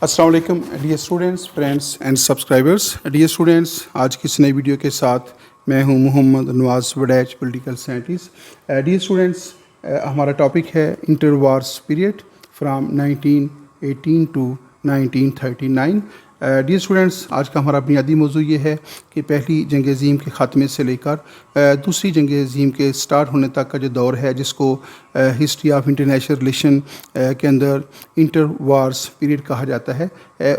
अस्सलाम वालेकुम dear students, friends and subscribers. Dear students, आज की इस नई वीडियो के साथ मैं हूं Mohammad Nawaz Waraich, political scientist. Dear students, हमारा टॉपिक है inter wars period from 1918 to 1939। Dear students, आज का हमारा बुनियादी मौजू ये है कि पहली जंग अज़ीम के ख़ात्मे से लेकर दूसरी जंग अज़ीम के स्टार्ट होने तक का जो दौर है, जिसको हिस्ट्री ऑफ इंटरनेशनल रिलेशन के अंदर इंटर वार्स पीरियड कहा जाता है,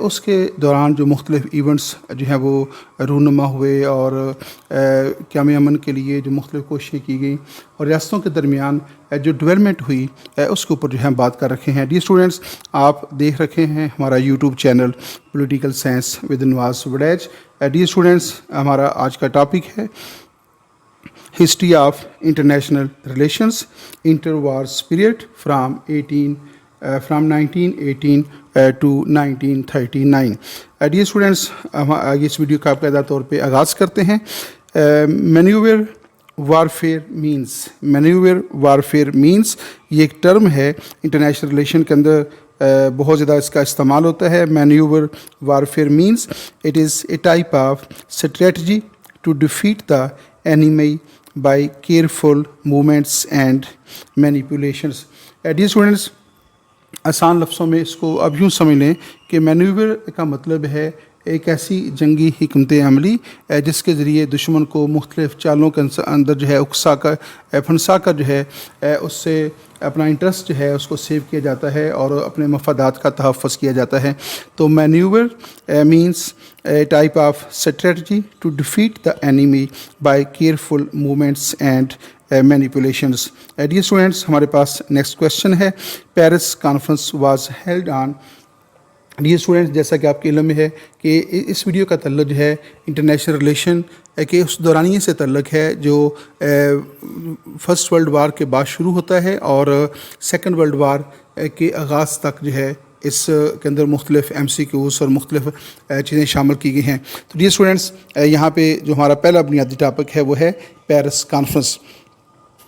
उसके दौरान जो मुख्तलिफ इवेंट्स जो हैं वो रूनुमा हुए और क़याम अमन के लिए जो मुख्तलिफ कोशिशें की गई और रियासतों के दरमियान जो डेवलपमेंट हुई उसके ऊपर जो है बात कर रखे हैं। डियर स्टूडेंट्स, आप देख रखे हैं हमारा YouTube channel political science with Nawaz Wadaich. Dear students, हमारा आज का टॉपिक है history of international relations inter wars period from 1918 to 1939। Dear students, हम इस वीडियो का बाकायदा तौर पे आगाज़ करते हैं। मैन्यूवर वारफेयर मीन्स ये एक टर्म है इंटरनेशनल रिलेशन के अंदर, बहुत ज़्यादा इसका इस्तेमाल होता है। Manoeuvre warfare means it is a type of strategy to defeat the enemy by careful movements and manipulations. Dear students, आसान लफ्ज़ों में इसको अब यूँ समझ लें कि मैन्यूवर का मतलब है एक ऐसी जंगी हिकमत अमली जिसके ज़रिए दुश्मन को मुख्तलिफ़ चालों के अंदर जो है उकसा कर फंसा कर जो है उससे अपना इंटरेस्ट जो है उसको सेव किया जाता है और अपने मफादात का तहफ़्फ़ुज़ किया जाता है। तो manoeuvre means a type of strategy to defeat the enemy by careful movements and manipulations. Dear students, हमारे पास नेक्स्ट क्वेश्चन है, Paris conference was held on. Dear students, जैसा कि आपके इल्म में है कि इस वीडियो का तल्लुक़ जो है इंटरनेशनल रिलेशन के उस दौरानिए से तल्लुक़ है जो फ़र्स्ट वर्ल्ड वार के बाद शुरू होता है और सेकंड वर्ल्ड वार के आगाज़ तक जो है इस के अंदर मुख्तलिफ़ MCQs और मुख्तलिफ़ चीज़ें शामिल की गई हैं। तो डियर स्टूडेंट्स, यहाँ पे जो हमारा पहला बुनियादी टॉपिक है वो है Paris conference.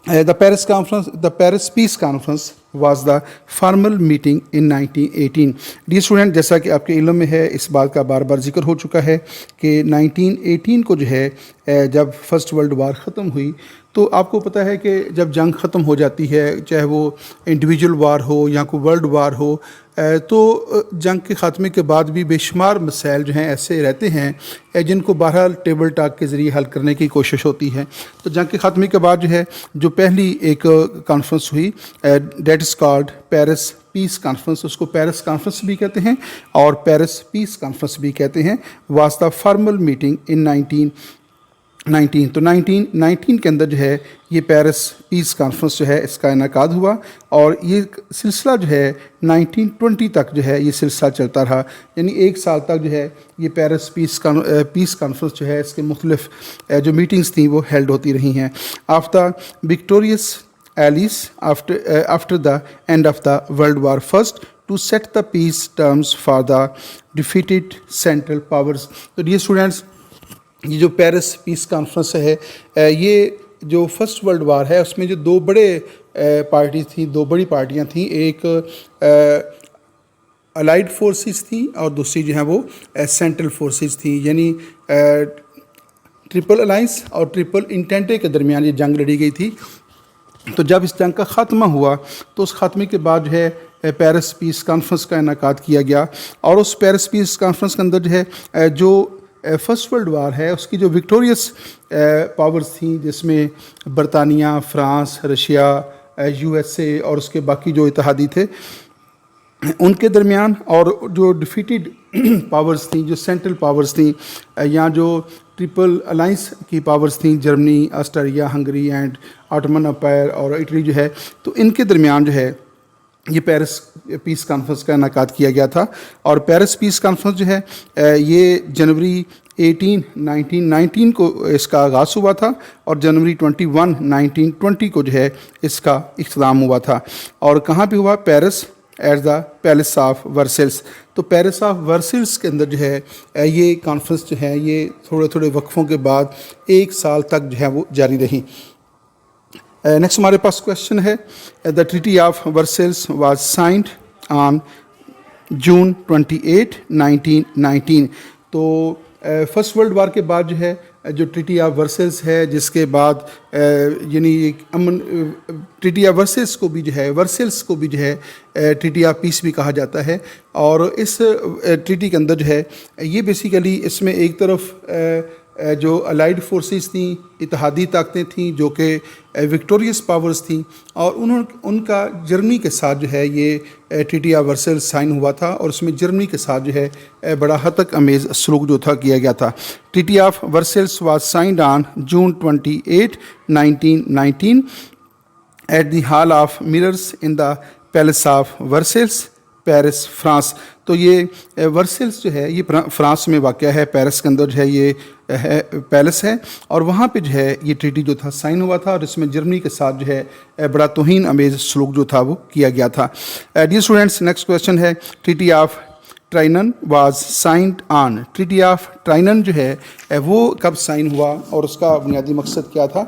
The Paris Peace Conference was the formal meeting in 1918. Dear student, जैसा कि आपके इल्म में है, इस बात का बार बार जिक्र हो चुका है कि 1918 को जो है जब फर्स्ट वर्ल्ड वार ख़त्म हुई तो आपको पता है कि जब जंग ख़त्म हो जाती है, चाहे वो इंडिविजुअल वार हो या कोई वर्ल्ड वार हो, तो जंग के ख़ात्मे के बाद भी बेशुमार मसाइल जो हैं ऐसे रहते हैं जिनको बहरहाल टेबल टॉक के ज़रिए हल करने की कोशिश होती है। तो जंग के ख़ात्मे के बाद जो है जो पहली एक कॉन्फ्रेंस हुई, date is called Paris peace conference, उसको पेरिस कॉन्फ्रेंस भी कहते हैं और पेरिस पीस कॉन्फ्रेंस भी कहते हैं, was the formal meeting in 1919। तो 1919 के अंदर जो है ये पेरिस पीस कॉन्फ्रेंस जो है इसका इनेकाद हुआ और ये सिलसिला जो है 1920 तक जो है ये सिलसिला चलता रहा, यानी एक साल तक जो है ये पेरिस पीस कॉन्फ्रेंस जो है इसके मुख्तलिफ जो मीटिंग्स थी वो हेल्ड होती रही हैं। After victorious allies after the end of the world war first to set the peace terms for the defeated central powers. तो डियर स्टूडेंट्स, ये जो पेरिस पीस कॉन्फ्रेंस है, ये जो फर्स्ट वर्ल्ड वार है उसमें जो दो बड़ी पार्टियां थीं, एक अलाइड फोर्सेस थी और दूसरी जो है वो सेंट्रल फोर्सेस थी, यानी ट्रिपल अलाइंस और ट्रिपल इंटेंटे के दरमियान ये जंग लड़ी गई थी। तो जब इस जंग का ख़ात्मा हुआ तो उस ख़ात्मे के बाद जो है पेरिस पीस कॉन्फ्रेंस का इनेकाद किया गया और उस पेरिस पीस कॉन्फ्रेंस के अंदर जो है जो फर्स्ट वर्ल्ड वार है उसकी जो विक्टोरियस पावर्स थी, जिसमें बरतानिया, फ्रांस, रशिया, USA और उसके बाकी जो इत्तेहादी थे उनके दरमियान, और जो डिफीटेड पावर्स थी, जो सेंट्रल पावर्स थी या जो ट्रिपल अलाइंस की पावर्स थी, Germany, Austria, Hungary and Ottoman Empire और इटली जो है, तो इनके दरमियान जो है ये पेरिस पीस कॉन्फ्रेंस का इनेकाद किया गया था। और पेरिस पीस कॉन्फ्रेंस जो है ये जनवरी 18, 1919 को इसका आगाज़ हुआ था और जनवरी 21, 1920 को जो है इसका इख्तिताम हुआ था। और कहाँ पे हुआ? Paris at the palace of Versailles. तो पेरिस ऑफ वर्सेल्स के अंदर जो है ये कॉन्फ्रेंस जो है ये थोड़े थोड़े वक्फों के बाद एक साल तक जो है वो जारी रही। नेक्स्ट हमारे पास क्वेश्चन है, the treaty of Versailles was signed on जून 28, 1919। तो फर्स्ट वर्ल्ड वार के बाद जो है जो ट्रीटी ऑफ वर्सेल्स है, जिसके बाद यानी एक अमन ट्रीटी ऑफ वर्सेल्स को भी जो है ट्रीटी ऑफ पीस भी कहा जाता है। और इस ट्रीटी के अंदर जो है ये बेसिकली इसमें एक तरफ जो अलाइड फोर्सेस थी, इत्तेहादी ताकतें थीं जो कि विक्टोरियस पावर्स थीं, और उनका जर्मनी के साथ जो है ये ट्रीटी ऑफ वर्सेल्स साइन हुआ था, और उसमें जर्मनी के साथ जो है बड़ा हद तक अमेज़ सलूक जो था किया गया था। Treaty of Versailles was signed on June 28, 1919 at the hall of mirrors in the palace of Versailles, Paris, France. तो ये वर्सेल्स जो है ये फ्रांस में वाक़या है, पेरिस के अंदर जो है ये है पैलेस है, और वहाँ पे जो है ये ट्रीटी जो था साइन हुआ था, और इसमें जर्मनी के साथ जो है बड़ा तौहीन अमेज़ सलूक जो था वो किया गया था। डियर स्टूडेंट्स, नेक्स्ट क्वेश्चन है treaty of Trianon was signed on. Treaty of Trianon जो है वो कब साइन हुआ और उसका बुनियादी मकसद क्या था?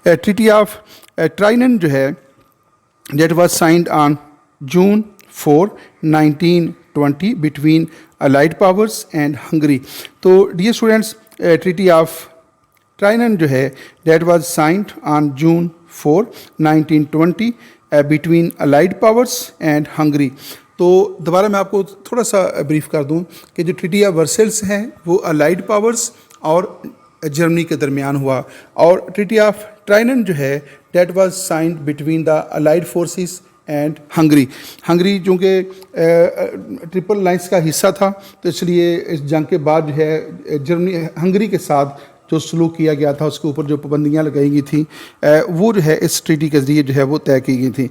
ट्रीटी ऑफ ट्राइनन जो है that was signed on June 4, 1920 between allied powers and Hungary. तो dear students, treaty of Trianon जो है that was signed on June 4, 1920 between allied powers and Hungary. तो दोबारा मैं आपको थोड़ा सा ब्रीफ कर दूं कि जो ट्रीटी ऑफ वर्सेल्स हैं वो अलाइड पावर्स और जर्मनी के दरमियान हुआ, और ट्रीटी ऑफ ट्राइनन जो है that was signed between the allied forces and Hungary चूँकि ट्रिपल लाइंस का हिस्सा था, तो इसलिए इस जंग के बाद जो है जर्मनी हंगरी के साथ जो सलूक किया गया था, उसके ऊपर जो पाबंदियाँ लगाई गई थी वो जो है इस ट्रीटी के ज़रिए जो है वो तय की गई थी।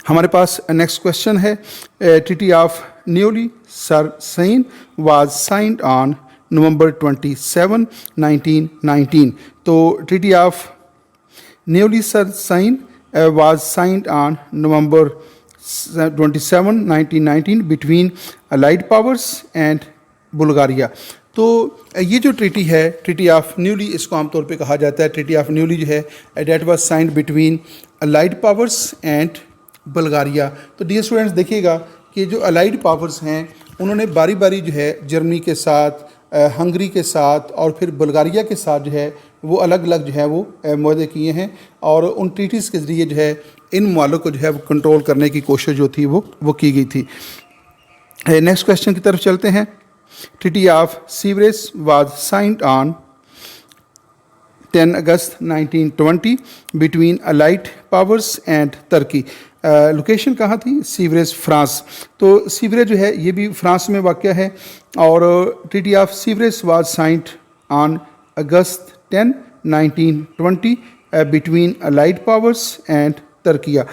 हमारे पास नेक्स्ट क्वेश्चन है treaty of Neuilly Seine was signed on November 27, 1919। तो treaty of Neuilly Seine was signed on November 27, 1919 between Allied powers and Bulgaria. तो ये जो ट्रीटी है, ट्रीटी ऑफ न्यूली इसको आमतौर पे कहा जाता है। ट्रीटी ऑफ न्यूली जो है that was signed between allied powers and Bulgaria. तो डियर स्टूडेंट्स, देखिएगा कि जो अलाइड पावर्स हैं उन्होंने बारी बारी जो है जर्मनी के साथ, हंगरी के साथ और फिर बुल्गारिया के साथ जो है वो अलग अलग जो है वो मुआहदे किए हैं, और उन ट्रीटीज़ के ज़रिए जो है इन मामलों को जो है वो कंट्रोल करने की कोशिश जो थी वो की गई थी। नेक्स्ट क्वेश्चन की तरफ चलते हैं। Treaty of Sevres was signed on 10 August 1920 between allied powers and Turkey. Location कहाँ थी? Sewerage, France. तो सीवरेज जो है ये भी फ्रांस में वाक़या है, और treaty of Sevres was signed on August 10, 1920 between allied powers and Türkiye.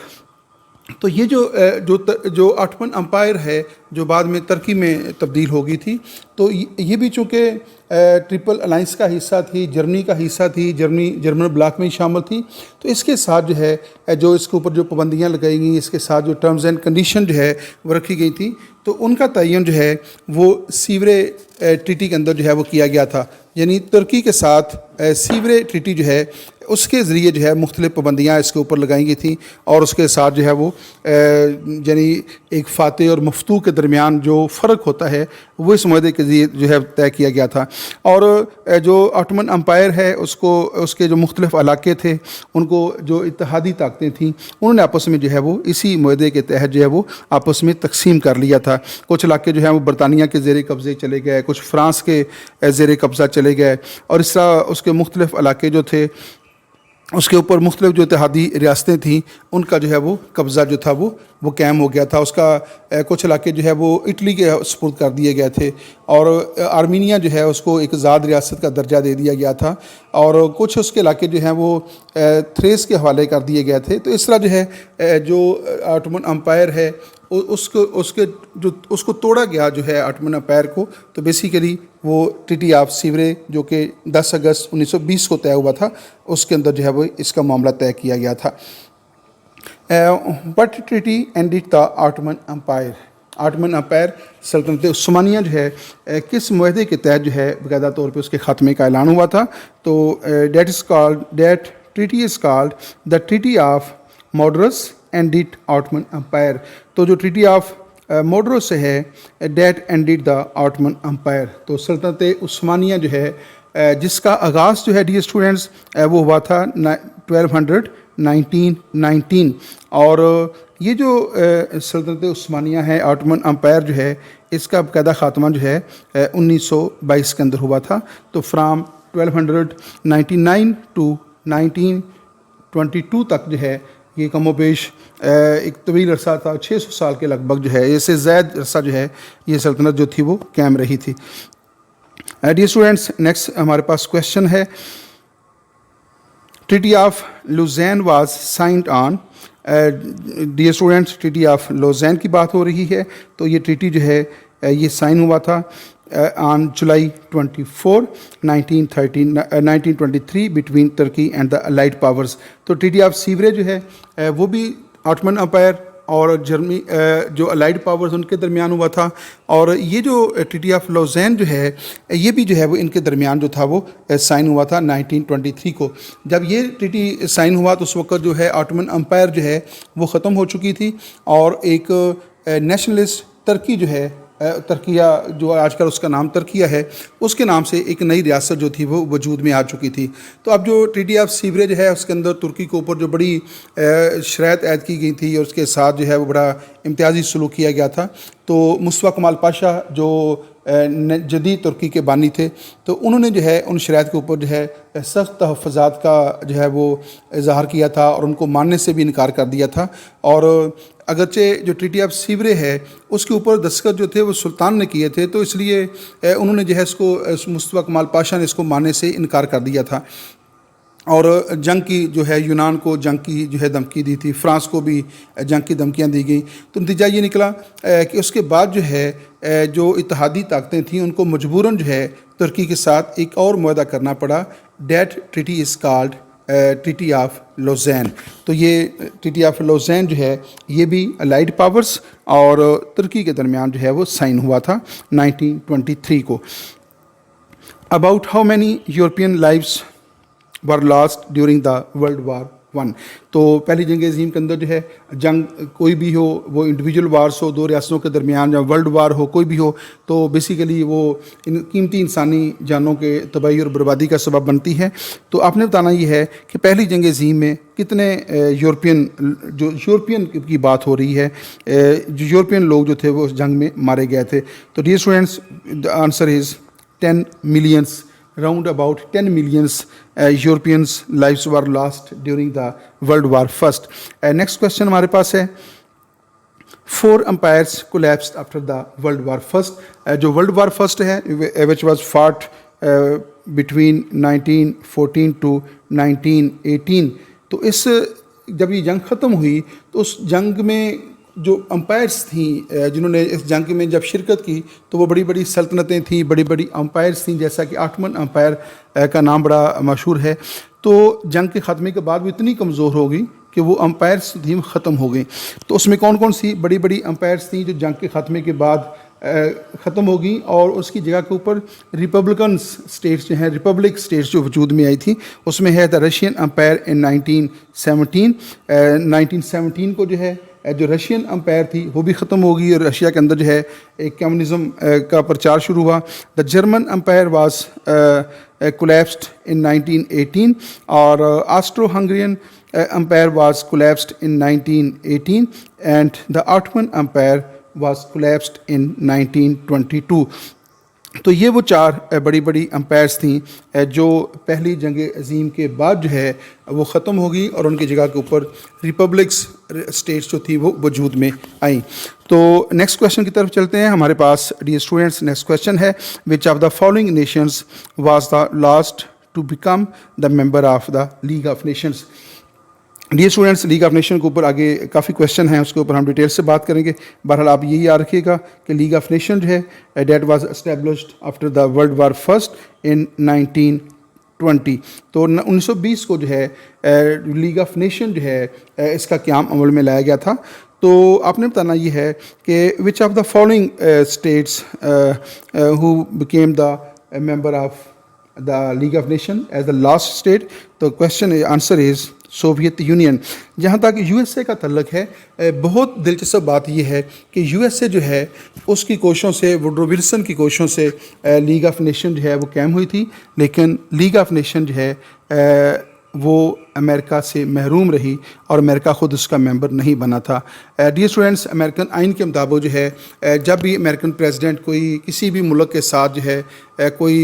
तो ये जो ऑटोमन अम्पायर है जो बाद में तुर्की में तब्दील हो गई थी, तो ये भी चूँकि ट्रिपल अलाइंस का हिस्सा थी, जर्मनी का हिस्सा थी, जर्मन ब्लॉक में ही शामिल थी, तो इसके साथ जो है जो इसके ऊपर जो पाबंदियाँ लगाई गई, इसके साथ जो टर्म्स एंड कंडीशन जो है वो रखी गई थी, तो उनका तयन जो है वो सीवरे ट्रीटी के अंदर जो है वो किया गया था। यानी तुर्की के साथ सीवरे ट्रीटी जो है उसके ज़रिए जो है मुख्तलिफ़ पाबंदियाँ इसके ऊपर लगाई गई थी, और उसके साथ जो है वो यानी एक फ़ातह और मफ्तू के दरमियान जो फ़र्क होता है वो इस मुआहदे के ज़रिए जो है तय किया गया था। और जो ऑटोमन अम्पायर है उसके जो मुख्तलिफ़ इलाके थे, उनको जो इत्तेहादी ताकतें थीं उन्होंने आपस में जो है वो इसी मुआहदे के तहत जो है वो आपस में तकसीम कर लिया था। कुछ इलाके जो हैं वो बरतानिया के ज़ेर कब्ज़े चले गए, कुछ फ्रांस के ज़ेर कब्ज़ा चले गए, और इस तरह उसके मुख्तलिफ़ इलाके जो थे उसके ऊपर मुख्तलिफ जो इत्तेहादी रियासतें थीं उनका जो है वो कब्ज़ा जो था वो कायम हो गया था। उसका कुछ इलाके जो है वो इटली के सुपुर्द कर दिए गए थे, और आर्मीनिया जो है उसको एक आज़ाद रियासत का दर्जा दे दिया गया था, और कुछ उसके इलाके जो हैं वो थ्रेस के हवाले कर दिए गए थे। तो इस तरह जो है जो ऑटोमन अम्पायर है उसको तोड़ा गया जो है ऑटोमन अम्पायर को। तो बेसिकली वो ट्रीटी ऑफ सीवरे जो कि 10 अगस्त 1920 को तय हुआ था, उसके अंदर जो है वो इसका मामला तय किया गया था। But treaty ended the Ottoman empire. Ottoman empire सल्तनत उस्मानिया जो है किस मुआहदे के तहत जो है बाकायदा तौर पे उसके ख़ात्मे का ऐलान हुआ था? तो that treaty is called the treaty of Mudros ended Ottoman empire. तो जो ट्रीटी ऑफ موڈرو سے ہے that ended the Ottoman empire. تو سلطنت عثمانیہ جو ہے جس کا آغاز جو ہے ڈیئر اسٹوڈنٹس وہ ہوا تھا 1919 اور یہ جو سلطنت عثمانیہ ہے آٹمن امپائر جو ہے اس کا باقاعدہ خاتمہ جو ہے 1922 کے اندر ہوا تھا. تو فرام 1299 ٹو 1922 تک جو ہے یہ کم و بیش ایک طویل عرصہ تھا, 600 سال کے لگ بھگ جو ہے اس سے زائد عرصہ جو ہے یہ سلطنت جو تھی وہ قائم رہی تھی. ڈیئر اسٹوڈنٹس نیکسٹ ہمارے پاس کویشچن ہے, treaty of Lausanne was signed on. Dear students treaty of Lausanne کی بات ہو رہی ہے, تو یہ ٹریٹی جو ہے یہ سائن ہوا تھا on July 24 1923 between Turkey and the allied powers. تو ٹریٹی آف سیوریج جو ہے وہ بھی آٹمن امپائر اور جرمنی جو الائڈ پاورز ان کے درمیان ہوا تھا, اور یہ جو ٹریٹی آف لوزین جو ہے یہ بھی جو ہے وہ ان کے درمیان جو تھا وہ سائن ہوا تھا 1923 کو. جب یہ ٹریٹی سائن ہوا تو اس وقت جو ہے آٹمن امپائر جو ہے وہ ختم ہو چکی تھی اور ایک نیشنلسٹ ترکی جو ہے ترکیہ جو آج کل اس کا نام ترکیہ ہے اس کے نام سے ایک نئی ریاست جو تھی وہ وجود میں آ چکی تھی. تو اب جو ٹریٹی آف سیوریج ہے اس کے اندر ترکی کے اوپر جو بڑی شرائط عائد کی گئی تھی اور اس کے ساتھ جو ہے وہ بڑا امتیازی سلوک کیا گیا تھا. تو مصطفیٰ کمال پاشا جو جدید ترکی کے بانی تھے تو انہوں نے جو ہے ان شرائط کے اوپر جو ہے سخت تحفظات کا جو ہے وہ اظہار کیا تھا اور ان کو ماننے سے بھی انکار کر دیا تھا. اور اگرچہ جو ٹریٹی آف سیورے ہے اس کے اوپر دستخط جو تھے وہ سلطان نے کیے تھے, تو اس لیے انہوں نے جو ہے اس کو مصطفیٰ کمال پاشا نے اس کو ماننے سے انکار کر دیا تھا. اور جنگ کی جو ہے یونان کو جنگ کی جو ہے دھمکی دی تھی, فرانس کو بھی جنگ کی دھمکیاں دی گئیں. تو نتیجہ یہ نکلا کہ اس کے بعد جو ہے جو اتحادی طاقتیں تھیں ان کو مجبوراً جو ہے ترکی کے ساتھ ایک اور معاہدہ کرنا پڑا. That treaty is called treaty of Lausanne. تو یہ ٹریٹی آف لوزین جو ہے یہ بھی الائڈ پاورز اور ترکی کے درمیان جو ہے وہ سائن ہوا تھا 1923 کو. About how many European lives were lost during the world war one. تو پہلی جنگ عظیم کے اندر جو ہے جنگ کوئی بھی ہو, وہ انڈیویجول وارس ہو دو ریاستوں کے درمیان یا ورلڈ وار ہو کوئی بھی ہو, تو بیسیکلی وہ قیمتی انسانی جانوں کے تباہی اور بربادی کا سبب بنتی ہے. تو آپ نے بتانا یہ ہے کہ پہلی جنگ عظیم میں کتنے یورپین کی بات ہو رہی ہے, جو یورپین لوگ جو تھے وہ اس جنگ میں مارے گئے تھے. تو dear students the answer is 10 millions. Round about 10 millions Europeans lives were lost during the World War First. Next question ہمارے پاس ہے 4 empires collapsed after the World War First. جو World War First ہے which was fought between 1914 to 1918. تو اس جب یہ جنگ ختم ہوئی تو اس جنگ میں جو امپائرس تھیں جنہوں نے اس جنگ میں جب شرکت کی تو وہ بڑی بڑی سلطنتیں تھیں, بڑی بڑی امپائرس تھیں, جیسا کہ آٹمن امپائر کا نام بڑا مشہور ہے. تو جنگ کے خاتمے کے بعد وہ اتنی کمزور ہو گئی کہ وہ امپائرس تھیں ختم ہو گئیں. تو اس میں کون کون سی بڑی بڑی امپائرس تھیں جو جنگ کے خاتمے کے بعد ختم ہو گئیں اور اس کی جگہ کے اوپر ریپبلکنس اسٹیٹس جو ہیں ریپبلک اسٹیٹس جو وجود میں آئی تھیں. اس میں ہے دا رشین امپائر ان 1917 کو جو ہے جو رشین امپائر تھی وہ بھی ختم ہو گئی اور رشیا کے اندر جو ہے ایک کمیونزم کا پرچار شروع ہوا. The German empire was collapsed in 1918 اور Austro Hungarian empire was collapsed in 1918 and the Ottoman Empire was collapsed in 1922. تو یہ وہ 4 بڑی بڑی امپائرس تھیں جو پہلی جنگ عظیم کے بعد جو ہے وہ ختم ہو گئی اور ان کی جگہ کے اوپر ریپبلکس اسٹیٹس جو تھی وہ وجود میں آئیں. تو نیکسٹ کویشچن کی طرف چلتے ہیں. ہمارے پاس ڈیئر اسٹوڈنٹس نیکسٹ کویشچن ہے وچ of the following nations was the last two become the member of the league of nations. Dear students league of nation کے اوپر آگے کافی کویشچن ہیں, اس کے اوپر ہم ڈیٹیل سے بات کریں گے. بہرحال آپ یہی یاد رکھیے گا کہ لیگ آف نیشن جو ہے that was established after the world war first in 1920. تو 1920 کو جو ہے لیگ آف نیشن جو ہے اس کا قیام عمل میں لایا گیا تھا. تو آپ نے بتانا یہ ہے کہ which of the following states who became the member of the league of nation as the last state. تو question answer is Soviet Union. जहाँ तक USA का तल्लक है, बहुत दिलचस्प बात यह है कि USA जो है उसकी कोशिशों से, वुडरो विल्सन की कोशिशों से लीग ऑफ नेशन जो है वो कायम हुई थी, लेकिन लीग ऑफ नेशन जो है वो अमेरिका से महरूम रही और अमेरिका ख़ुद उसका मेंबर नहीं बना था। डियर स्टूडेंट्स, अमेरिकन आइन के मुताबिक जो है जब भी अमेरिकन प्रेसिडेंट कोई किसी भी मुल्क के साथ जो है कोई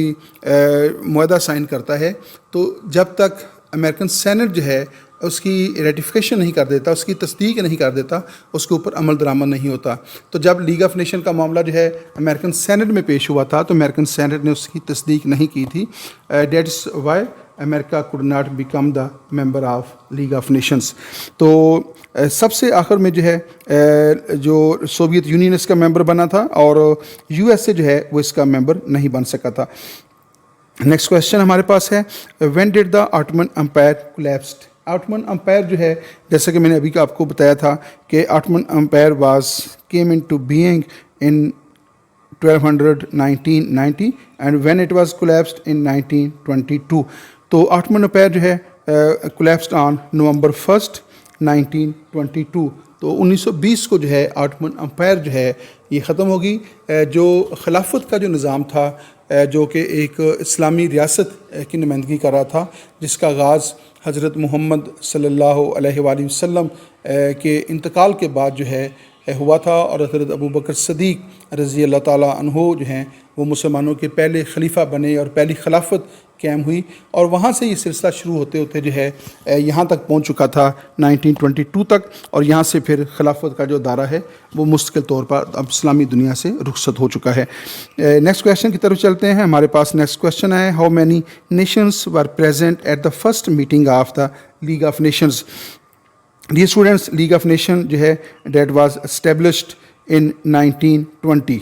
मुआहदा साइन करता है, तो जब तक अमेरिकन सेनेट जो है उसकी रेटिफिकेशन नहीं कर देता, उसकी तस्दीक नहीं कर देता, उसके ऊपर अमल दरामद नहीं होता। तो जब लीग ऑफ नेशन का मामला जो है अमेरिकन सेनेट में पेश हुआ था, तो अमेरिकन सेनेट ने उसकी तस्दीक नहीं की थी। That's why America could not become the member of league of nations. तो सबसे आखिर में जो है जो सोवियत यूनियन इसका मेंबर बना था और USA जो है वो इसका मेंबर नहीं बन सका था। नेक्स्ट क्वेश्चन हमारे पास है, when did the Ottoman empire collapsed. Ottoman empire जो है, जैसे कि मैंने अभी आपको बताया था कि Ottoman empire came into being in 1290 and when it was collapsed in 1922। तो ऑटोमन एम्पायर जो है कोलैप्स्ड ऑन नवंबर 1 1922। तो 1920 को जो है ऑटोमन एम्पायर जो है ये ख़त्म होगी। जो खिलाफत का जो निज़ाम था, जो कि एक इस्लामी रियासत की नुमाइंदगी कर रहा था, जिसका आगाज़ हज़रत मोहम्मद सल्लल्लाहु अलैहि वसल्लम के इंतकाल के बाद जो है हुआ था, और हज़रत अबू बकर सदीक़ रज़ी अल्लाह ताला अन्हो जो हैं वो मुसलमानों के पहले खलीफा बने और पहली खिलाफत कायम हुई, और वहाँ से ये सिलसिला शुरू होते होते जो है यहाँ तक पहुँच चुका था 1922 तक, और यहाँ से फिर खिलाफत का जो दायरा है वो मुस्तकिल तौर पर अब इस्लामी दुनिया से रुखसत हो चुका है। नेक्स्ट क्वेश्चन की तरफ चलते हैं। हमारे पास नेक्स्ट क्वेश्चन है, how many nations were present at the first meeting of the league of nations. Dear students, league of nation जो है डेट वाज एस्टेब्लिश्ड इन 1920।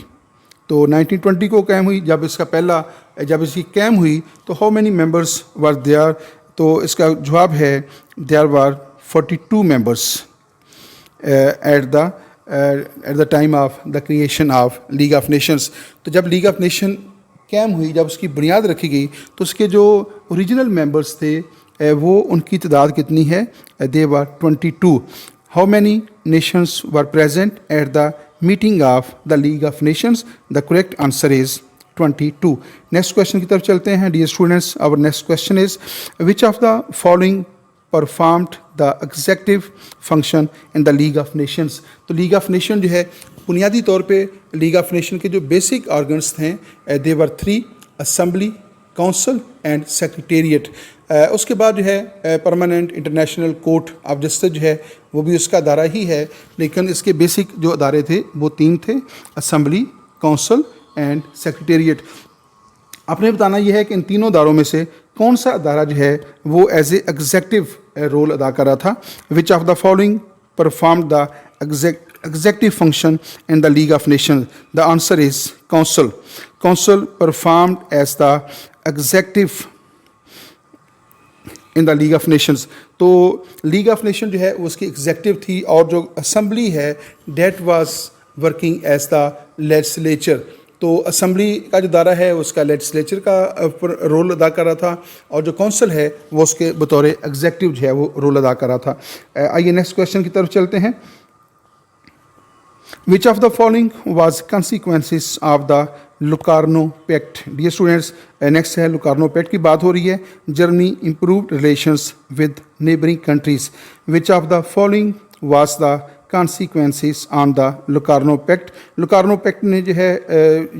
तो 1920 को कायम हुई। जब इसकी कायम हुई तो how many members were there. तो इसका जवाब है there were 42 members at the time of the creation of league of nations. तो जब लीग ऑफ नेशन कायम हुई, जब उसकी बुनियाद रखी गई, तो उसके जो ओरिजिनल मेंबर्स थे वो उनकी तादाद कितनी है, they were 22। How many nations were present at the meeting of the league of nations. The correct answer is 22। Next question की तरफ चलते हैं। Dear students, our next question is, which of the following performed the executive function in the league of nations. तो league of nation जो है बुनियादी तौर पे लीग ऑफ नेशन के जो बेसिक ऑर्गन्स हैं दे वर 3, असेंबली, काउंसिल एंड सेक्रेटेरिएट। उसके बाद जो है permanent international court of justice जो है वो भी उसका अदारा ही है, लेकिन इसके बेसिक जो अदारे थे वो 3 थे, असेंबली, काउंसिल एंड सेक्रेटेरिएट। आपने बताना यह है कि इन तीनों अदारों में से कौन सा अदारा जो है वो एज ए एग्जेक्टिव रोल अदा कर रहा था। विच of the following perform the executive function in the League of Nations? The answer is council. Council performed as the executive in the League of Nations. तो League of Nations जो है वो उसकी executive थी, और जो असेंबली है that was working as the legislature. तो असेंबली का जो दायरा है उसका लेजिस्लेचर का रोल अदा कर रहा था, और जो काउंसिल है वो उसके बतौर एग्जेक्टिव जो है वो रोल अदा कर रहा था। आइए नेक्स्ट क्वेश्चन की तरफ चलते हैं। Which of the following was consequences of the Locarno Pact? Dear students, next है Locarno Pact की बात हो रही है। Germany improved relations with neighboring countries. Which of the following was the consequences on the Locarno Pact? Locarno Pact ने जो है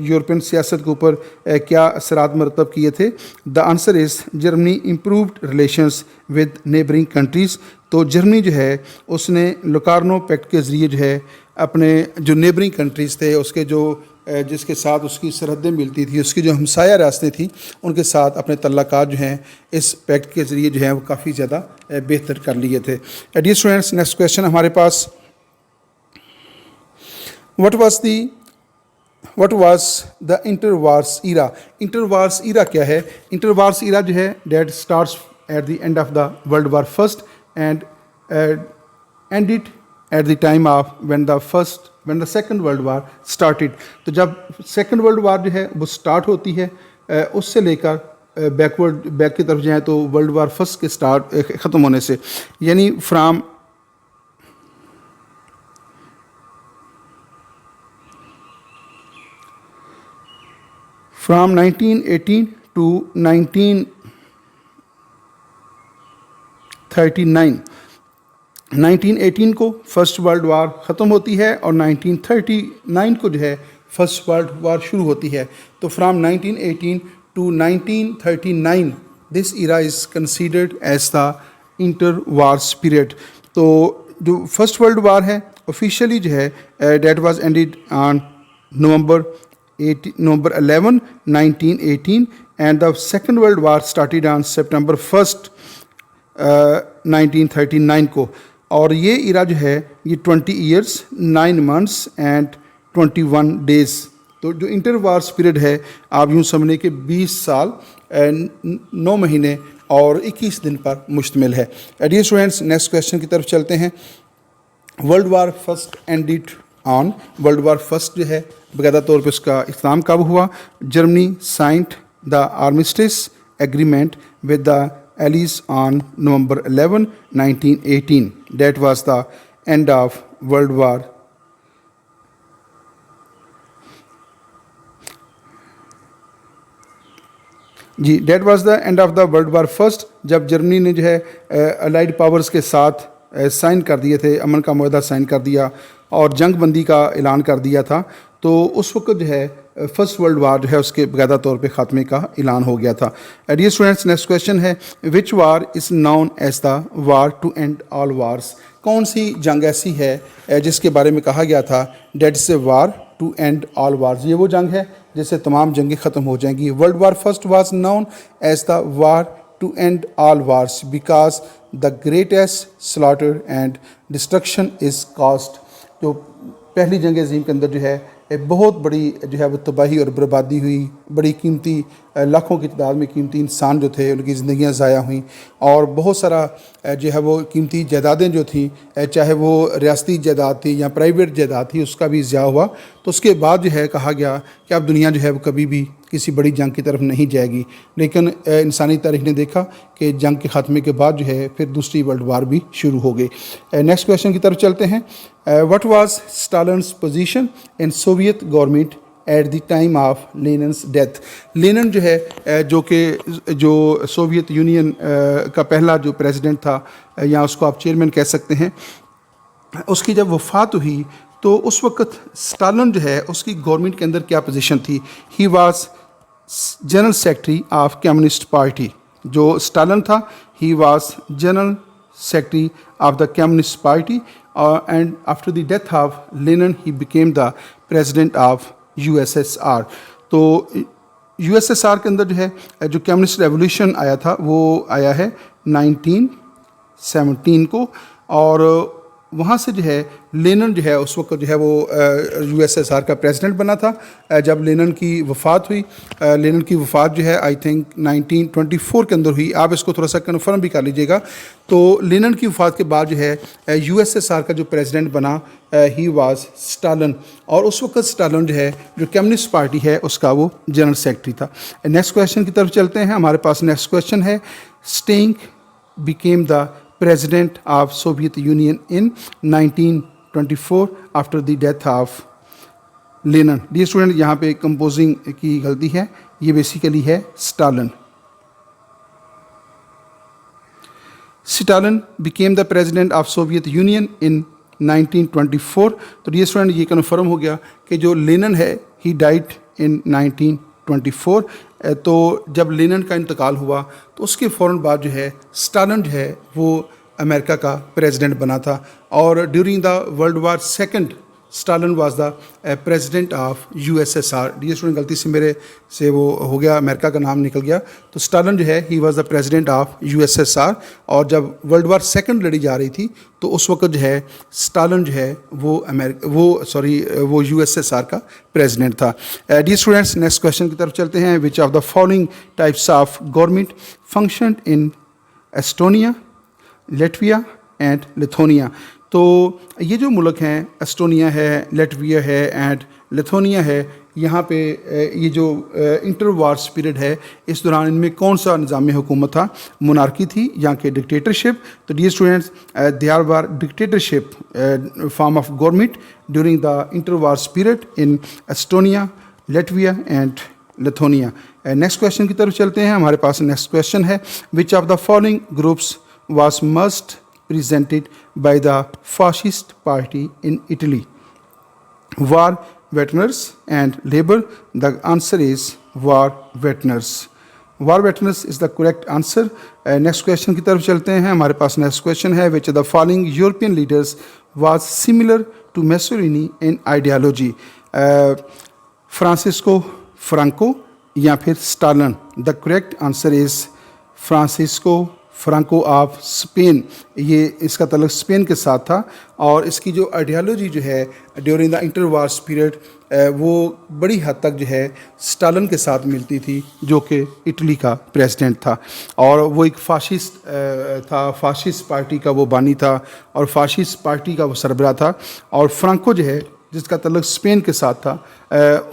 European सियासत के ऊपर क्या असरात मरतब किए थे? The answer is Germany improved relations with neighboring countries. तो जर्मनी जो है उसने लोकारनो पैक्ट के ज़रिए जो है अपने जो नेबरिंग कंट्रीज़ थे उसके जो जिसके साथ उसकी सरहदें मिलती थी, उसकी जो हमसाया रास्ते थी, उनके साथ अपने तल्लुकात जो हैं इस पैक्ट के ज़रिए जो हैं वो काफ़ी ज़्यादा बेहतर कर लिए थे। डियर स्टूडेंट्स, नेक्स्ट क्वेश्चन हमारे पास, what was the interwars era. Interwars era क्या है? इंटरवार्स ईरा जो है that starts at the end of the world war first and ended at the time of when the second world war started. तो जब second world war जो है वो start होती है उससे लेकर बैक की तरफ जाएँ तो वर्ल्ड वार फर्स्ट के ख़त्म होने से, यानी फ्राम 1918 टू 1939, 1918 को फर्स्ट वर्ल्ड वार ख़त्म होती है और 1939 को जो है फर्स्ट वर्ल्ड वार शुरू होती है. तो from 1918 to 1939 this era is considered as the inter wars period. तो जो फर्स्ट वर्ल्ड वार है ऑफिशियली जो है that was ended on November 11, 1918, and the Second World War started on September 1st, 1939 को. और ये इरा जो है ये 20 years 9 months and 21 days. तो जो इंटर वार्स पीरियड है आप यूँ समझने के 20 साल 9 महीने और 21 दिन पर मुश्तमिल है. डियर स्टूडेंट्स, नेक्स्ट क्वेश्चन की तरफ चलते हैं. World war first ended on, world war first जो है बाकायदा तौर पर उसका इख्तिताम कब हुआ? Germany signed the armistice agreement with the allies on November 11, 1918. That was the end of World War. जी, that was the end of the world war first, जब जर्मनी ने जो है अलाइड पावर्स के साथ साइन कर दिए थे, अमन का मुआहदा साइन कर दिया और जंग बंदी का ऐलान कर दिया था. तो उस वक्त जो है फर्स्ट वर्ल्ड वार जो है उसके बाकायदा तौर पे ख़ात्मे का ऐलान हो गया था. डियर स्टूडेंट्स, नेक्स्ट क्वेश्चन है which war is known as the war to end all wars. कौन सी जंग ऐसी है जिसके बारे में कहा गया था that is a war to end all wars. ये वो जंग है जिससे तमाम जंगें ख़त्म हो जाएंगी. World war first was known as the war to end all wars because the greatest slaughter and destruction is cost. जो पहली जंग अज़ीम के अंदर जो है एक बहुत बड़ी जो है वो तबाही और बर्बादी हुई, बड़ी कीमती लाखों की तादाद में कीमती इंसान जो थे उनकी ज़िंदगियां ज़ाया हुई और बहुत सारा जो है वो कीमती जायदादें जो थी, चाहे वो रियासती जायदाद थी या प्राइवेट जायदाद थी, उसका भी ज़िया हुआ. तो उसके बाद जो है कहा गया कि अब दुनिया जो है वो कभी भी किसी बड़ी जंग की तरफ नहीं जाएगी. लेकिन इंसानी तारीख ने देखा कि जंग के ख़ात्मे के बाद जो है फिर दूसरी वर्ल्ड वार भी शुरू हो गई. नेक्स्ट क्वेश्चन की तरफ चलते हैं. What was Stalin's position in Soviet government at the time of Lenin's death. Lenin जो है जो सोवियत यूनियन का पहला जो प्रेसिडेंट था या उसको आप चेयरमैन कह सकते हैं, उसकी जब वफ़ात हुई तो उस वक़्त स्टालिन जो है उसकी गवर्नमेंट के अंदर क्या पोजीशन थी? He was general secretary of communist party. जो स्टालिन था he was general secretary of the communist party and after the death of Lenin he became the president of USSR. तो USSR के अंदर जो है जो कम्युनिस्ट रेवोल्यूशन आया था वो आया है 1917 को और वहाँ से जो है लेनिन जो है उस वक्त जो है वो USSR का प्रेसिडेंट बना था. जब लेनिन की वफ़ात हुई, लेनिन की वफ़ात जो है आई थिंक 1924 के अंदर हुई. आप इसको थोड़ा सा कन्फर्म भी कर लीजिएगा. तो लेनिन की वफ़ात के बाद जो है USSR का जो प्रेसिडेंट बना ही वाज स्टालिन और उस वक्त स्टालिन जो है जो कम्युनिस्ट पार्टी है उसका वो जनरल सेक्रेटरी था. नेक्स्ट क्वेश्चन की तरफ चलते हैं. हमारे पास नेक्स्ट क्वेश्चन है staying became the President of Soviet Union in 1924 after the death of Lenin. Dear student, यहाँ पे कंपोजिंग की गलती है, ये बेसिकली है Stalin. Stalin became the president of Soviet Union in 1924. तो डियर स्टूडेंट ये कन्फर्म हो गया कि जो लेनिन है ही डाइड इन 1924. तो जब लेनिन का इंतकाल हुआ तो उसके फ़ौरन बाद जो है स्टालिन जो है वो अमेरिका का प्रेसिडेंट बना था और during the world war second Stalin was the president of USSR. Dear student गलती से मेरे से वो हो गया, अमेरिका का नाम निकल गया. तो स्टालिन जो है he was the president of USSR और जब वर्ल्ड वार सेकंड लड़ी जा रही थी तो उस वक्त जो है स्टालिन जो है वो USSR का प्रेसिडेंट था. डियर स्टूडेंट्स, नेक्स्ट क्वेश्चन की तरफ चलते हैं. विच of the following types of government function in Estonia, Latvia and Lithuania. तो ये जो मुल्क हैं एस्टोनिया है, लेटविया है एंड लिथुआनिया है, यहाँ पे ये जो इंटर वार्स पीरियड है इस दौरान इनमें कौन सा निज़ाम हुकूमत था, मोनार्की थी या कि डिक्टेटरशिप। तो dear students, there were dictatorship form of government during the inter wars period in Estonia, Latvia and Lithuania. Next question की तरफ चलते हैं। हमारे पास नेक्स्ट क्वेश्चन है, which of the following groups was must presented by the fascist party in Italy? War veterans and labor. The answer is war veterans. War veterans is the correct answer. Next question की तरफ चलते हैं। हमारे पास next question है, which of the following European leaders was similar to Mussolini in ideology? Francisco Franco या फिर Stalin. The correct answer is Francisco Franco of Spain. ये इसका तल्लुक़ स्पेन के साथ था और इसकी जो आइडियालॉजी जो है during the inter wars period वो बड़ी हद तक जो है स्टालिन के साथ मिलती थी, जो कि इटली का प्रेसिडेंट था और वो एक फाशिस्ट था, फाशिस्ट पार्टी का वो बानी था और फाशिस्ट पार्टी का वो सरबराह था। और फ्रांको जो है जिसका तल्लुक़ स्पेन के साथ था,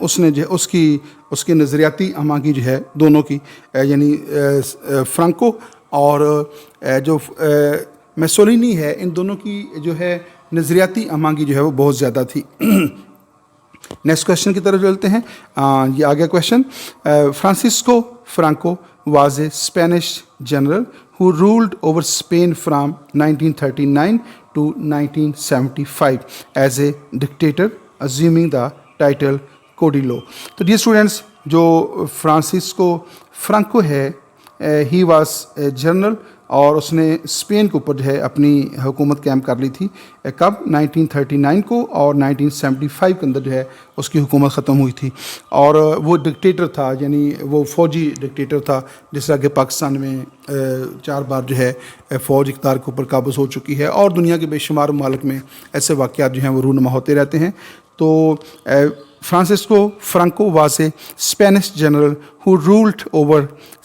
उसने जो उसकी नज़रियाती आमागी जो है दोनों की, यानी फ्रांको और जो मुसोलिनी है, इन दोनों की जो है नज़रियाती आमागी जो है वो बहुत ज़्यादा थी। नेक्स्ट क्वेश्चन की तरफ चलते हैं। ये आ गया question. Francisco Franco was a Spanish general who ruled over Spain from 1939 to 1975 as a dictator, assuming the title Codillo. तो डियर स्टूडेंट्स, जो फ्रांसिस्को फ्रांको है, ही वाज जनरल और उसने स्पेन के ऊपर जो है अपनी हुकूमत कायम कर ली थी। कब? 1939 को, और 1975 के अंदर जो है उसकी हुकूमत ख़त्म हुई थी। और वो डिक्टेटर था, यानी वो फ़ौजी डिक्टेटर था, जिस तरह के पाकिस्तान में 4 बार जो है फ़ौज इक़्तिदार के ऊपर काबज़ हो चुकी है और दुनिया के बेशुमार ममालिक में ऐसे वाक़यात जो हैं वो रूनुमा होते रहते हैं। तो Francisco Franco was a Spanish general who ruled over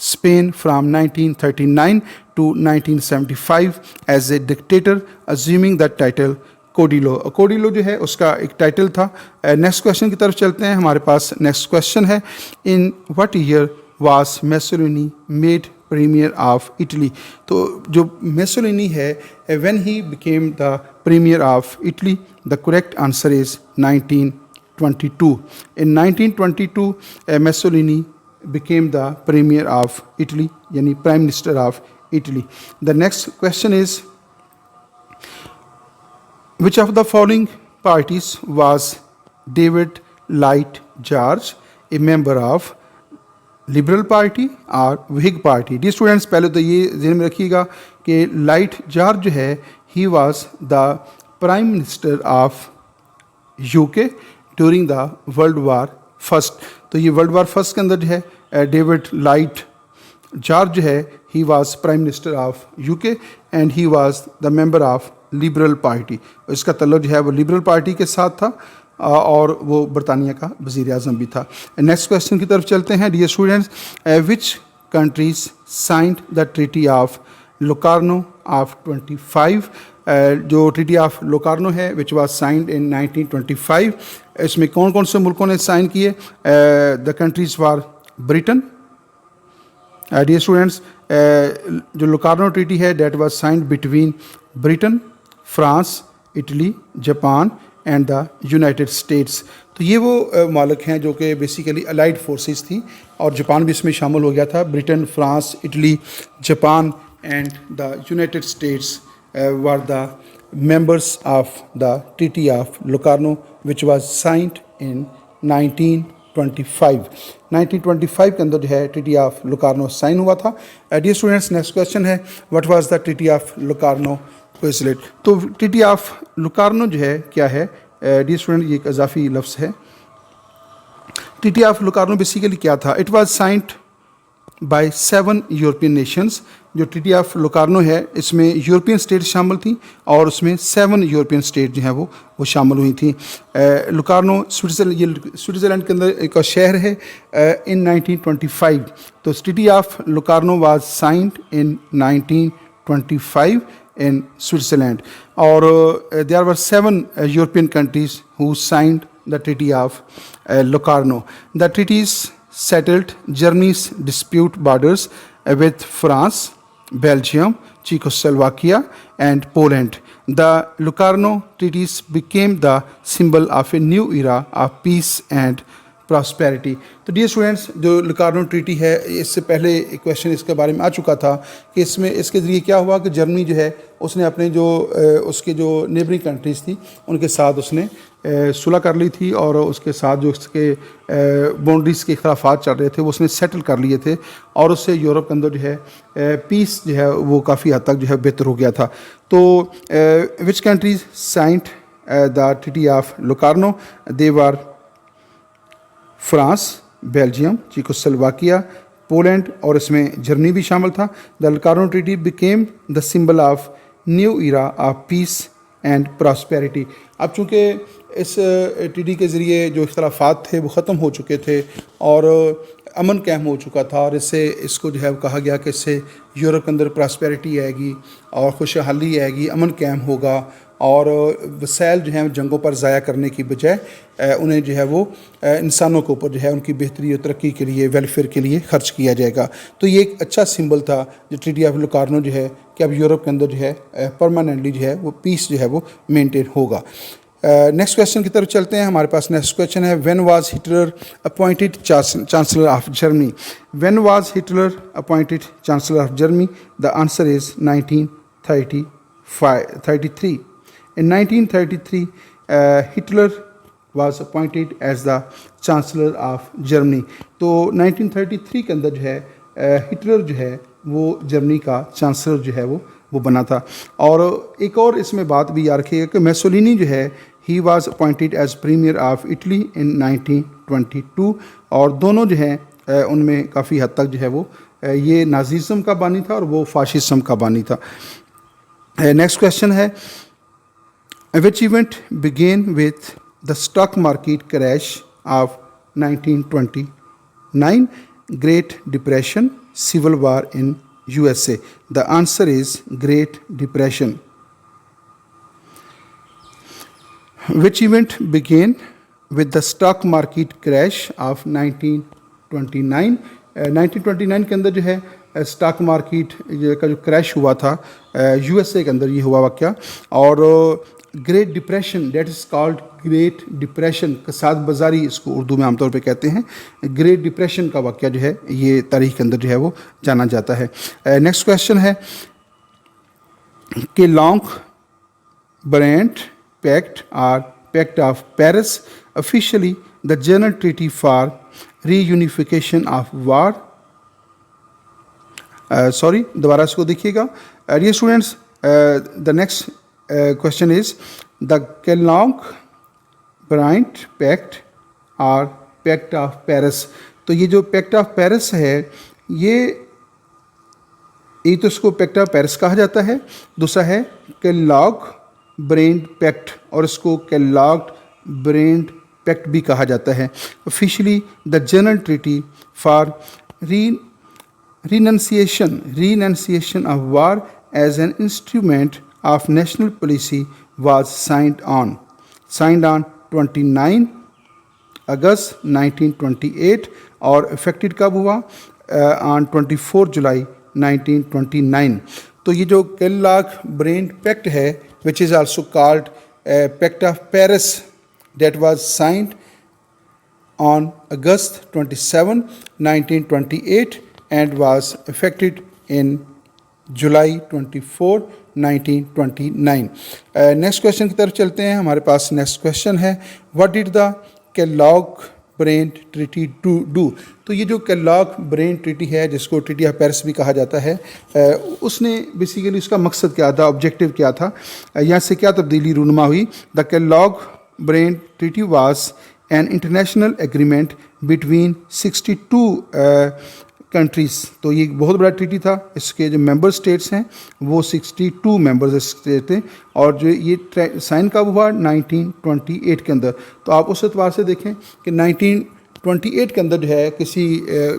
Spain from 1939 to 1975 as a dictator, assuming that title Codillo. Codillo जो है उसका एक टाइटल था। नेक्स्ट क्वेश्चन की तरफ चलते हैं। हमारे पास नेक्स्ट क्वेश्चन है, in what year was Mussolini made premier of Italy? तो जो Mussolini है, when he became the premier of Italy, the correct answer is 1922. In 1922, Mussolini became the premier of Italy, yani prime minister of Italy. The next question is, which of the following parties was David Lloyd George a member of? Liberal party और Whig party. D students, पहले तो ये ज़हन में रखिएगा कि light George जो है, he was the prime minister of UK during the world war first. तो ये वर्ल्ड वार फर्स्ट के अंदर जो है डेविड लाइट जॉर्ज जो है, he was prime minister of UK and he was the member of liberal party. इसका तल्लुक़ जो है वो लिबरल पार्टी के साथ था और वो बरतानिया का वज़ीर आज़म भी था। नेक्स्ट क्वेश्चन की तरफ चलते हैं। Dear students, which countries signed the treaty of Locarno of 25? जो ट्रीटी ऑफ लोकार्नो है विच वाज साइंड इन 1925, इसमें कौन कौन से मुल्कों ने साइन किए? The countries were Britain. Dear students, जो लोकार्नो ट्रीटी है that was signed between Britain, France, Italy, Japan and the United States. तो ये वो मालिक हैं जो कि बेसिकली अलाइड फोर्सेस थी और जापान भी इसमें शामिल हो गया था। Britain, France, Italy, Japan and the United states were the members of the Treaty of Locarno, which was signed in 1925. 1925 के अंदर जो है ट्रीटी ऑफ लोकार्नो साइन हुआ था। डियर स्टूडेंट्स, नेक्स्ट क्वेश्चन है, what was the treaty of Locarno पेसलेट? तो treaty of Locarno जो है क्या है? डियर स्टूडेंट, ये एक इजाफी लफ्ज़ है। ट्रीटी ऑफ लोकार्नो बेसिकली क्या था? It was signed by 7 European Nations. जो ट्रीटी ऑफ लोकार्नो है इसमें यूरोपियन स्टेट शामिल थी और उसमें 7 यूरोपियन स्टेट जो हैं वो शामिल हुई थी। लोकार्नो स्विट्ज़रलैंड के अंदर एक शहर है इन 1925। तो treaty of Locarno was signed in 1925 in Switzerland और there were 7 European countries who signed the Treaty of Locarno. The treaties settled Germany's dispute borders with France, Belgium, Czechoslovakia, and Poland. The Locarno treaties became the symbol of a new era of peace and prosperity. तो dear students, जो लुकार्नो treaty है, इससे पहले एक question इसके बारे में आ चुका था कि इसमें इसके ज़रिए क्या हुआ कि जर्मनी जो है उसने अपने जो उसके जो नेबरिंग कंट्रीज़ थी उनके साथ उसने सुलह कर ली थी और उसके साथ जो उसके बाउंड्रीज़ के इख्तलाफात चल रहे थे वो उसने सेटल कर लिए थे और उससे यूरोप के अंदर जो है पीस जो है वो काफ़ी हद तक जो है बेहतर हो गया था. तो which countries signed the treaty of Locarno? They were France, Belgium, Czechoslovakia, Poland और इसमें जर्मनी भी शामिल था. The Locarno treaty became the symbol of new era of peace and prosperity. अब चूँकि इस ट्रीटी के ज़रिए जो इख्तलाफात थे वो ख़त्म हो चुके थे और अमन कायम हो चुका था और इससे इसको जो है कहा गया कि इससे यूरोप के अंदर प्रॉस्पेरिटी आएगी और खुशहाली आएगी, अमन कायम होगा और वसाइल जो हैं जंगों पर ज़ाया करने की बजाय उन्हें जो है वो इंसानों के ऊपर जो है उनकी बेहतरी और तरक्की के लिए, वेलफेयर के लिए खर्च किया जाएगा. तो ये एक अच्छा सिंबल था जो ट्रीटी ऑफ लुकार्नो जो है कि अब यूरोप के अंदर जो है परमानेंटली जो है वो पीस जो है वो मेंटेन होगा. नेक्स्ट क्वेश्चन की तरफ चलते हैं. हमारे पास नेक्स्ट क्वेश्चन है, when was Hitler appointed chancellor of Germany? When was Hitler appointed chancellor of Germany? The answer is 1933. In 1933, Hitler was appointed as the Chancellor of Germany. तो 1933 के अंदर जो है हिटलर जो है वो जर्मनी का चांसलर जो है वो बना था. और एक और इसमें बात भी याद रखिएगा कि मैसोलिनी जो है he was appointed as premier of Italy in 1922 और दोनों जो हैं उनमें काफ़ी हद तक जो है वो ये नाज़िज़्म का बानी था और वो फाशिज़्म का बानी था. नेक्स्ट क्वेश्चन है, which event began with the stock market crash of 1929, Great Depression, Civil War in USA? The answer is Great Depression. Which event began with the stock market crash of 1929? 1929 के अंदर जो है stock market का जो crash हुआ था USA के अंदर ये हुआ वाक़या. और great depression, that is called great depression, कसाद बाज़ारी इसको उर्दू में आमतौर पे कहते हैं. ग्रेट डिप्रेशन का वाक़या जो है ये तारीख़ के अंदर जो है वो जाना जाता है. नेक्स्ट क्वेश्चन है कि लॉन्ग ब्रेंट पैक्ट और pact of Paris officially the general treaty for reunification of war. दोबारा इसको देखिएगा. Dear students, the next question is the Kellogg-Briand Pact और Pact of Paris. तो ये जो Pact of Paris है ये एक तो इसको Pact of Paris कहा जाता है, दूसरा है Kellogg-Briand Pact और इसको Kellogg-Briand Pact भी कहा जाता है. Officially the General Treaty for renunciation of war as an instrument of national policy was signed on 29 अगस्त 1928 और इफेक्टेड कब हुआ? ऑन 24 जुलाई 1929. तो ये जो Kellogg-Briand Pact है which is also called Pact of Paris that was signed on August 27, 1928 and was effected in July 24, 1929. Next question की तरफ चलते हैं. हमारे पास नेक्स्ट क्वेश्चन है, what did the Kellogg-Briand treaty do? तो ये जो Kellogg-Briand ट्रीटी है जिसको ट्रीटी ऑफ पेरिस भी कहा जाता है उसने बेसिकली उसका मकसद क्या था, ऑब्जेक्टिव क्या था, यहाँ से क्या तब्दीली रूनुमा हुई? The Kellogg-Briand treaty was an international agreement between 62 countries. तो ये बहुत बड़ा ट्रीटी था. इसके जो मेंबर स्टेट्स हैं वो 62 मेंबर्स स्टेट थे और जो ये साइन कब हुआ? 1928 के अंदर. तो आप उस एतबार से देखें कि 1928 के अंदर जो है किसी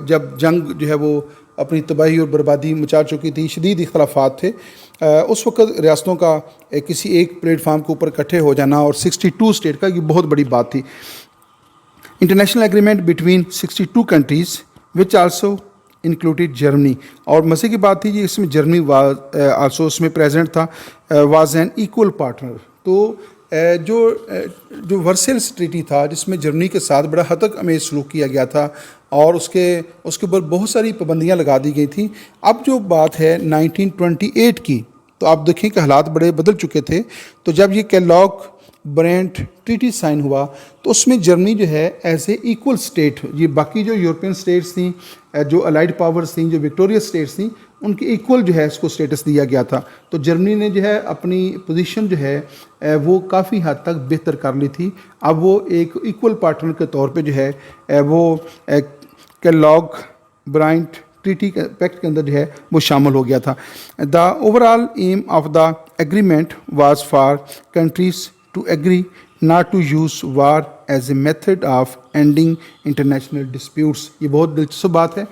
जब जंग जो है वो اپنی تباہی اور بربادی مچا چکی تھی، شدید اختلافات تھے. اس وقت ریاستوں کا کسی ایک پلیٹ فارم کے اوپر اکٹھے ہو جانا اور 62 اسٹیٹ کا یہ بہت بڑی بات تھی. International agreement between 62 countries which also included Germany. اور مزے کی بات تھی کہ اس میں جرمنی آلسو اس میں پریزنٹ تھا، واز این ایکول پارٹنر. تو جو ورسیلس ٹریٹی تھا جس میں جرمنی کے ساتھ بڑا ہتک امیز سلوک کیا گیا تھا اور اس کے اوپر بہت ساری پابندیاں لگا دی گئی تھیں. اب جو بات ہے 1928 کی، تو آپ دیکھیں کہ حالات بڑے بدل چکے تھے. تو جب یہ کیلاگ برینٹ ٹریٹی سائن ہوا تو اس میں جرمنی جو ہے ایز اے ایکول اسٹیٹ، یہ باقی جو یورپین اسٹیٹس تھیں، جو الائڈ پاورز تھیں، جو وکٹوریس اسٹیٹس تھیں، ان کے ایکول جو ہے اس کو اسٹیٹس دیا گیا تھا. تو جرمنی نے جو ہے اپنی پوزیشن جو ہے وہ کافی حد تک بہتر کر لی تھی. اب وہ ایک ایکول پارٹنر کے طور پہ جو ہے وہ کیلاگ برائنٹ ٹریٹی پیکٹ کے اندر جو ہے وہ شامل ہو گیا تھا. The overall aim of the agreement was for countries to agree not to use war as a method of ending international disputes. یہ بہت دلچسپ بات ہے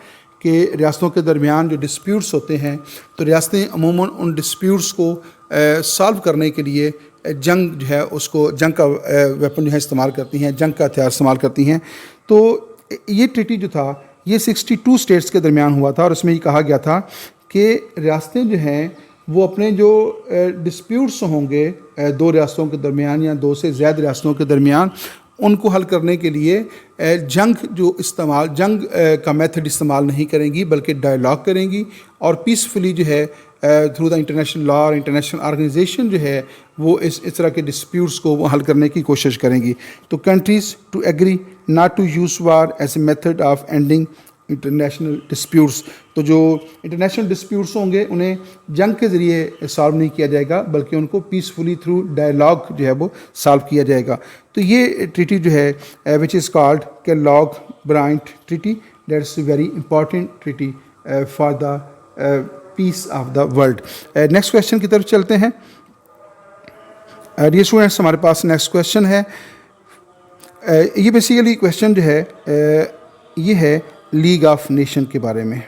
کہ ریاستوں کے درمیان جو ڈسپیوٹس ہوتے ہیں تو ریاستیں عموماً ان ڈسپیوٹس کو سالو کرنے کے لیے جنگ جو ہے اس کو جنگ کا ویپن جو ہے استعمال کرتی ہیں، جنگ کا ہتھیار استعمال کرتی ہیں. تو یہ ٹریٹی جو تھا یہ 62 اسٹیٹس کے درمیان ہوا تھا اور اس میں یہ کہا گیا تھا کہ ریاستیں جو ہیں وہ اپنے جو ڈسپیوٹس ہوں گے دو ریاستوں کے درمیان یا دو سے زیادہ ریاستوں کے درمیان، ان کو حل کرنے کے لیے جنگ کا میتھڈ استعمال نہیں کریں گی بلکہ ڈائیلاگ کریں گی اور پیسفلی جو ہے تھرو دا انٹرنیشنل لا اور انٹرنیشنل آرگنائزیشن جو ہے وہ اس طرح کے ڈسپیوٹس کو وہ حل کرنے کی کوشش کریں گی. تو countries to agree not to use war as a method of ending international disputes. تو جو انٹرنیشنل ڈسپیوٹس ہوں گے انہیں جنگ کے ذریعے سالو نہیں کیا جائے گا بلکہ ان کو پیسفلی تھرو ڈائیلاگ جو ہے وہ سالو کیا جائے گا. تو یہ ٹریٹی جو ہے which is called Kellogg Briand treaty, that is a very important treaty for the peace of the world. Next question کی طرف چلتے ہیں. ڈیئر اسٹوڈنٹس، ہمارے پاس نیکسٹ کویشچن ہے. یہ بیسیکلی کویشچن جو ہے یہ ہے لیگ آف نیشن کے بارے میں.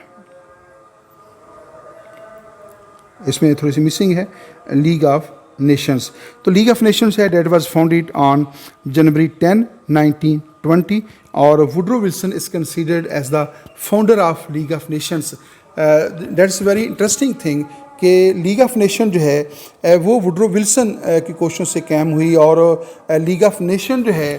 اس میں تھوڑی سی مسنگ ہے لیگ آف نیشنز. تو لیگ آف نیشنز ہے دیٹ واز فاؤنڈیڈ آن جنوری 10, 1920 اور Woodrow Wilson is considered as the founder of league of nations. That is very interesting thing کہ لیگ آف نیشن جو ہے وہ ووڈرو ولسن کی کوششوں سے قائم ہوئی اور لیگ آف نیشن جو ہے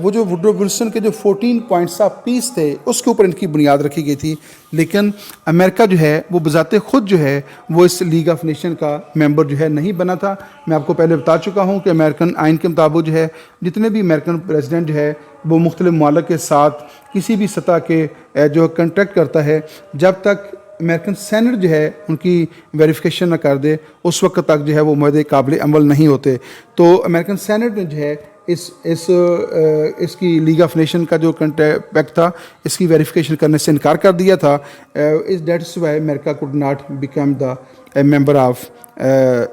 وہ جو ووڈرو ولسن کے جو 14 پوائنٹس آف پیس تھے اس کے اوپر ان کی بنیاد رکھی گئی تھی. لیکن امریکہ جو ہے وہ بذات خود جو ہے وہ اس لیگ آف نیشن کا ممبر جو ہے نہیں بنا تھا. میں آپ کو پہلے بتا چکا ہوں کہ امریکن آئین کے مطابق جو ہے جتنے بھی امریکن پریزیڈنٹ جو ہے وہ مختلف ممالک کے ساتھ کسی بھی سطح کے جو کنٹیکٹ کرتا ہے، جب تک امریکن سینٹ جو ہے ان کی ویریفیکیشن نہ کر دے اس وقت تک جو ہے وہ معاہدے قابل عمل نہیں ہوتے. تو امریکن سینٹ نے جو ہے اس کی لیگ آف نیشن کا جو پیکٹ تھا اس کی ویریفیکیشن کرنے سے انکار کر دیا تھا. That's why America could not become the member of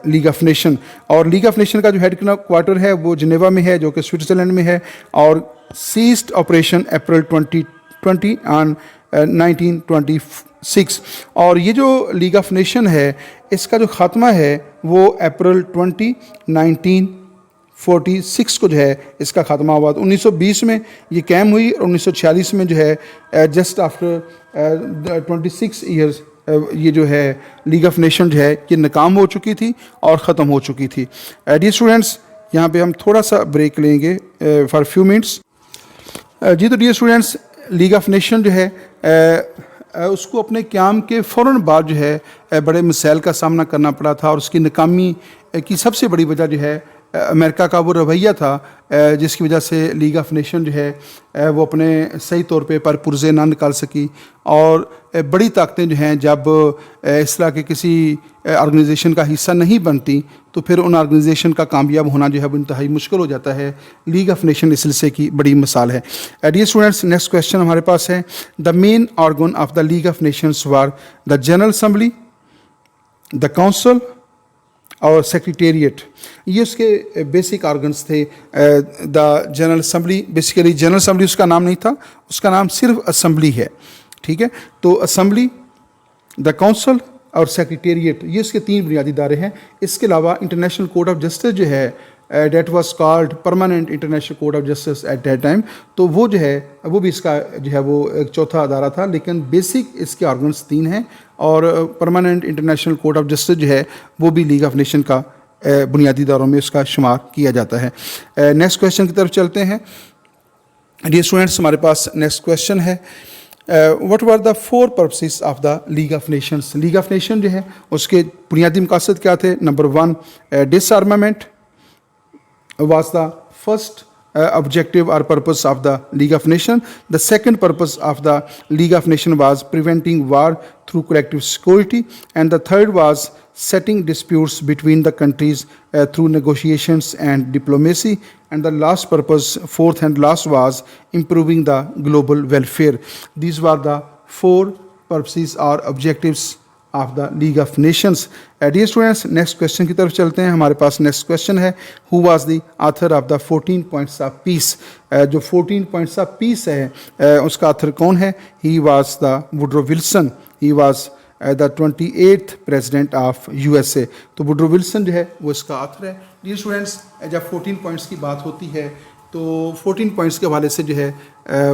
league of nation. اور لیگ آف نیشن کا جو ہیڈ کوارٹر ہے وہ جنیوا میں ہے جو کہ سوئٹزرلینڈ میں ہے اور سیزڈ آپریشن اپریل 2020 آن 1926. اور یہ جو لیگ آف نیشن ہے اس کا جو خاتمہ ہے وہ اپریل 1946 کو جو ہے اس کا خاتمہ ہوا. 1920 میں یہ قائم ہوئی اور 1946 میں جو ہے جسٹ آفٹر 26 ایئرز یہ جو ہے لیگ آف نیشن جو ہے یہ ناکام ہو چکی تھی اور ختم ہو چکی تھی. ڈیئر اسٹوڈنٹس، یہاں پہ ہم تھوڑا سا بریک لیں گے فار فیو منٹس. جی تو dear students, league of nation جو ہے اس کو اپنے قیام کے فوراً بعد جو ہے بڑے مسائل کا سامنا کرنا پڑا تھا اور اس کی ناکامی کی سب سے بڑی وجہ جو ہے امریکہ کا وہ رویہ تھا جس کی وجہ سے لیگ آف نیشن جو ہے وہ اپنے صحیح طور پہ پرپرزے نہ نکال سکی. اور بڑی طاقتیں جو ہیں جب اس طرح کے کسی آرگنائزیشن کا حصہ نہیں بنتی تو پھر ان آرگنائزیشن کا کامیاب ہونا جو ہے وہ انتہائی مشکل ہو جاتا ہے. لیگ آف نیشن اس سلسلے کی بڑی مثال ہے. ڈیئر اسٹوڈنٹس، نیکسٹ کویشچن ہمارے پاس ہے. The main organ of the league of nations were the general assembly, the council اور سیکریٹریٹ. یہ اس کے بیسک آرگنس تھے. The general assembly, basically general assembly اس کا نام نہیں تھا، اس کا نام صرف اسمبلی ہے. ٹھیک ہے، تو اسمبلی دا काउंसिल اور سیکریٹریٹ، یہ اس کے 3 بنیادی ادارے ہیں. اس کے علاوہ انٹرنیشنل کورٹ آف جسٹس جو ہے that was called permanent international court of justice at that time, تو وہ جو ہے وہ بھی اس کا جو ہے وہ ایک چوتھا ادارہ تھا. لیکن بیسک اس کے آرگنس 3 ہیں، اور permanent international court of justice جو ہے وہ بھی لیگ آف نیشن کا بنیادی اداروں میں اس کا شمار کیا جاتا ہے. نیکسٹ کویشچن کی طرف چلتے ہیں. ڈیئر اسٹوڈنٹس، ہمارے پاس نیکسٹ کویشچن ہے، what are the 4 purposes of the league of nations. League of nation جو ہے اس کے بنیادی مقاصد کیا تھے؟ Number 1 disarmament was the first objective or purpose of the League of Nations. The second purpose of the League of Nations was preventing war through collective security, and the third was setting disputes between the countries through negotiations and diplomacy, and the last purpose, fourth and last, was improving the global welfare. These were the 4 purposes or objectives of the league of nations. Dear students, next question کی طرف چلتے ہیں. ہمارے پاس next question ہے، who was the author of the 14 points of peace. جو 14 points of peace ہے اس کا آتھر کون ہے؟ He was the Woodrow Wilson. He was the 28th president of USA. تو ووڈرو ولسن جو ہے وہ اس کا آتھر ہے. ڈیئر اسٹوڈنٹس، جب 14 پوائنٹس کی بات ہوتی ہے تو 14 پوائنٹس کے حوالے سے جو ہے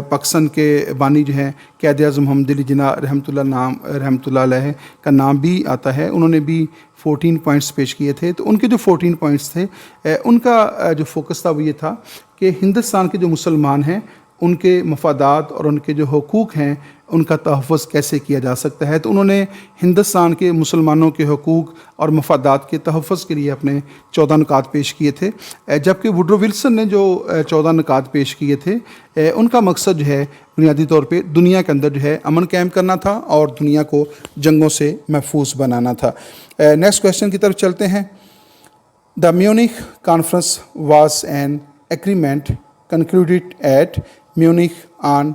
پاکستان کے بانی جو ہیں قائد اعظم محمد علی جناح رحمۃ اللہ علیہ کا نام بھی آتا ہے. انہوں نے بھی 14 پوائنٹس پیش کیے تھے. تو ان کے جو 14 پوائنٹس تھے ان کا جو فوکس تھا وہ یہ تھا کہ ہندوستان کے جو مسلمان ہیں ان کے مفادات اور ان کے جو حقوق ہیں ان کا تحفظ کیسے کیا جا سکتا ہے. تو انہوں نے ہندوستان کے مسلمانوں کے حقوق اور مفادات کے تحفظ کے لیے اپنے 14 نکات پیش کیے تھے. جبکہ ووڈرو ولسن نے جو 14 نکات پیش کیے تھے ان کا مقصد جو ہے بنیادی طور پہ دنیا کے اندر جو ہے امن قائم کرنا تھا اور دنیا کو جنگوں سے محفوظ بنانا تھا. نیکسٹ کویشچن کی طرف چلتے ہیں. The Munich conference was an agreement concluded at Munich on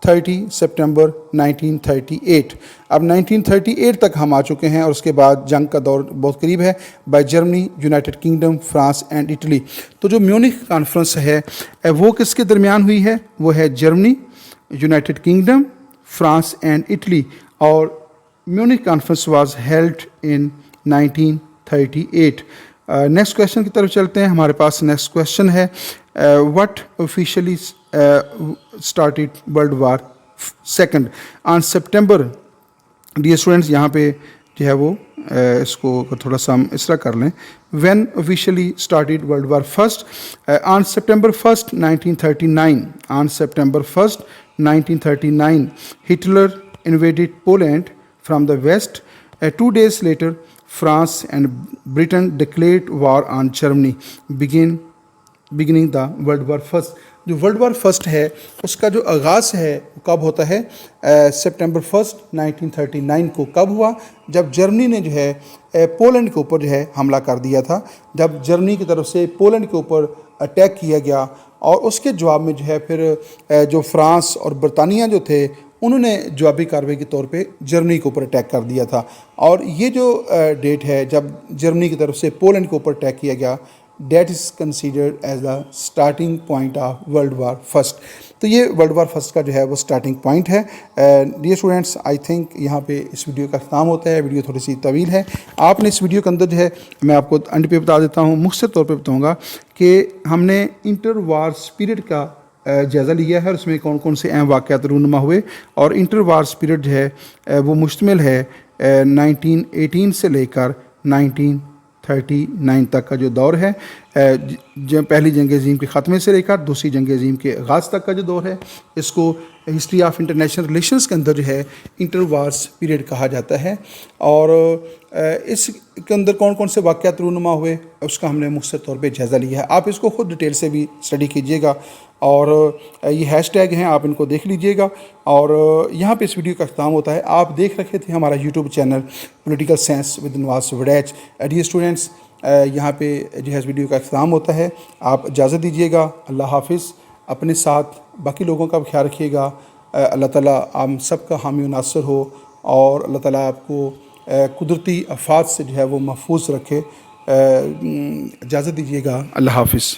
30 September 1938. اب 1938 تک ہم آ چکے ہیں اور اس کے بعد جنگ کا دور بہت قریب ہے. By Germany, United Kingdom, France and Italy. تو جو میونخ کانفرنس ہے وہ کس کے درمیان ہوئی ہے؟ وہ ہے Germany, United Kingdom, France and Italy. اور Munich conference was held in 1938. Next question کی طرف چلتے ہیں. ہمارے پاس نیکسٹ کویشچن ہے، what officially started World War II on September. Dear students, یہاں پہ جو ہے وہ اس کو تھوڑا سا ہم اس طرح کر لیں. when officially started World War I on September 1st 1939. on September 1st 1939 Hitler invaded Poland from the west. 2 days later France and Britain declared war on Germany, beginning the World War I. جو world war first ہے اس کا جو آغاز ہے کب ہوتا ہے؟ September 1 1939 کو. کب ہوا؟ جب جرمنی نے جو ہے پولینڈ کے اوپر جو ہے حملہ کر دیا تھا. جب جرمنی کی طرف سے پولینڈ کے اوپر اٹیک کیا گیا اور اس کے جواب میں جو ہے پھر جو فرانس اور برطانیہ جو تھے انہوں نے جوابی کارروائی کے طور پہ جرمنی کے اوپر اٹیک کر دیا تھا. اور یہ جو ڈیٹ ہے جب جرمنی کی طرف سے پولینڈ کے اوپر اٹیک کیا گیا، that is considered as the starting point of world war first. تو یہ ورلڈ وار فرسٹ کا جو ہے وہ اسٹارٹنگ پوائنٹ ہے. ڈیئر اسٹوڈنٹس، آئی تھنک یہاں پہ اس ویڈیو کا اختتام ہوتا ہے. ویڈیو تھوڑی سی طویل ہے. آپ نے اس ویڈیو کے اندر جو ہے میں آپ کو اینڈ پہ بتا دیتا ہوں، مختصر طور پہ بتاؤں گا کہ ہم نے انٹر وارس پیریڈ کا جائزہ لیا ہے اور اس میں کون کون سے اہم واقعات رونما ہوئے. اور انٹر وارس پیریڈ جو ہے وہ مشتمل ہے 1918 سے لے کر 1939 تک کا جو دور ہے. پہلی جنگ عظیم کے خاتمے سے لے کر دوسری جنگ عظیم کے آغاز تک کا جو دور ہے اس کو ہسٹری آف انٹرنیشنل ریلیشنز کے اندر جو ہے انٹر وارس پیریڈ کہا جاتا ہے. اور اس کے اندر کون کون سے واقعات رونما ہوئے اس کا ہم نے مختصر طور پہ جائزہ لیا ہے. آپ اس کو خود ڈیٹیل سے بھی اسٹڈی کیجیے گا اور یہ ہیش ٹیگ ہیں آپ ان کو دیکھ لیجیے گا. اور یہاں پہ اس ویڈیو کا اختتام ہوتا ہے. آپ دیکھ رکھے تھے ہمارا YouTube channel political science with Nawaz وڈیچ. ڈیئر اسٹوڈنٹس، یہاں پہ جو ہے اس ویڈیو کا اختتام ہوتا ہے. آپ اجازت دیجیے گا. اللہ حافظ. اپنے ساتھ باقی لوگوں کا بھی خیال رکھیے گا. اللہ تعالیٰ آپ سب کا حامی و ناصر ہو اور اللہ تعالیٰ آپ کو قدرتی آفات سے جو ہے وہ محفوظ رکھے. اجازت دیجیے گا. اللہ حافظ.